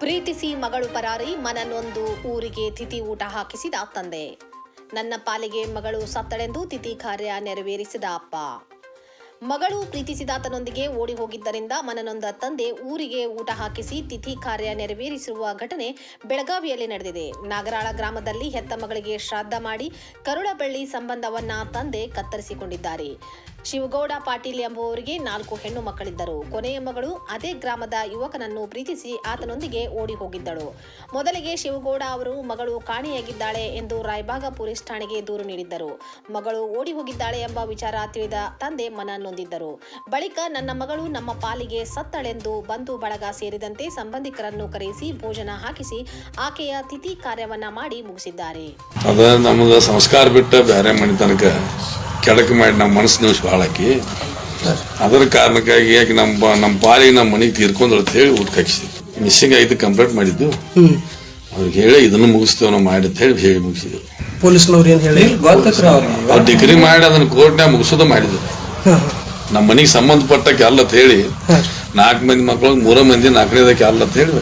ಪ್ರೀತಿಸಿ ಮಗಳು ಪರಾರಿ, ಮನನೊಂದು ಊರಿಗೆ ತಿಥಿ ಊಟ ಹಾಕಿಸಿದ ತಂದೆ. ನನ್ನ ಪಾಲಿಗೆ ಮಗಳು ಸತ್ತಳೆಂದು ತಿಥಿ ಕಾರ್ಯ ನೆರವೇರಿಸಿದ ಅಪ್ಪ. ಮಗಳು ಪ್ರೀತಿಸಿದಾತನೊಂದಿಗೆ ಓಡಿ ಹೋಗಿದ್ದರಿಂದ ಮನನೊಂದ ತಂದೆ ಊರಿಗೆ ಊಟ ಹಾಕಿಸಿ ತಿಥಿ ಕಾರ್ಯ ನೆರವೇರಿಸಿರುವ ಘಟನೆ ಬೆಳಗಾವಿಯಲ್ಲಿ ನಡೆದಿದೆ. ನಾಗರಾಳ ಗ್ರಾಮದಲ್ಲಿ ಹೆತ್ತ ಮಗಳಿಗೆ ಶ್ರಾದ್ದ ಮಾಡಿ ಕರುಳಬಳ್ಳಿ ಸಂಬಂಧವನ್ನ ತಂದೆ ಕತ್ತರಿಸಿಕೊಂಡಿದ್ದಾರೆ. ಶಿವಗೌಡ ಪಾಟೀಲ್ ಎಂಬುವರಿಗೆ 4 ಹೆಣ್ಣು ಮಕ್ಕಳಿದ್ದರು. ಕೊನೆಯ ಮಗಳು ಅದೇ ಗ್ರಾಮದ ಯುವಕನನ್ನು ಪ್ರೀತಿಸಿ ಆತನೊಂದಿಗೆ ಓಡಿ ಹೋಗಿದ್ದಳು. ಮೊದಲಿಗೆ ಶಿವಗೌಡ ಅವರು ಮಗಳು ಕಾಣೆಯಾಗಿದ್ದಾಳೆ ಎಂದು ರಾಯಬಾಗ ಪೊಲೀಸ್ ಠಾಣೆಗೆ ದೂರು ನೀಡಿದ್ದರು. ಮಗಳು ಓಡಿ ಹೋಗಿದ್ದಾಳೆ ಎಂಬ ವಿಚಾರ ತಿಳಿದ ತಂದೆ ಮನನೊಂದಿದ್ದರು. ಬಳಿಕ ನನ್ನ ಮಗಳು ನಮ್ಮ ಪಾಲಿಗೆ ಸತ್ತಳೆಂದು ಬಂಧು ಬಳಗ ಸೇರಿದಂತೆ ಸಂಬಂಧಿಕರನ್ನು ಕರೆಸಿ ಭೋಜನ ಹಾಕಿಸಿ ಆಕೆಯ ತಿಥಿ ಕಾರ್ಯವನ್ನ ಮಾಡಿ ಮುಗಿಸಿದ್ದಾರೆ. ಸಂಸ್ಕಾರ ಬಿಟ್ಟ ಬೇರೆ ಮನೆ ತನಕ ಕೆಳಕ್ಕೆ ಮಾಡಿ ನಮ್ಮ ಮನಸ್ಸು ನಿಮಿಷ ಹಾಳಾಕಿ ಅದರ ಕಾರಣಕ್ಕಾಗಿ ಯಾಕೆ ನಮ್ಮ ಪಾಲಿಗೆ ನಮ್ಮ ಮನೆಗೆ ತೀರ್ಕೊಂಡ್ರು ಅಂತ ಹೇಳಿ ಊಟ ಹಾಕಿಸಿದ್ವಿ. ಮಿಸ್ಸಿಂಗ್ ಆಯ್ತು ಕಂಪ್ಲೇಂಟ್ ಮಾಡಿದ್ದು ಅವ್ರಿಗೆ ಹೇಳಿ ಇದನ್ನು ಮುಗಿಸ್ತೇವೆ ನಾವು ಮಾಡಿ ಅಂತ ಹೇಳಿ ಮುಗಿಸಿದ್ರು. ಪೊಲೀಸ್ನವ್ರು ಏನ್ ಹೇಳಿ ಅವ್ರು ಡಿಗ್ರಿ ಮಾಡಿ ಅದನ್ನ ಕೋರ್ಟ್ನಾಗ ಮುಗಿಸೋದು ಮಾಡಿದ್ರು. ನಮ್ಮ ಮನೆಗೆ ಸಂಬಂಧಪಟ್ಟಕ್ಕೆ ಅಲ್ಲ ಅಂತ ಹೇಳಿ 4 ಮಂದಿ ಮಕ್ಕಳು 3 ಮಂದಿ 4ನೇದಕ್ಕೆ ಅಲ್ಲ ಅಂತ ಹೇಳಿ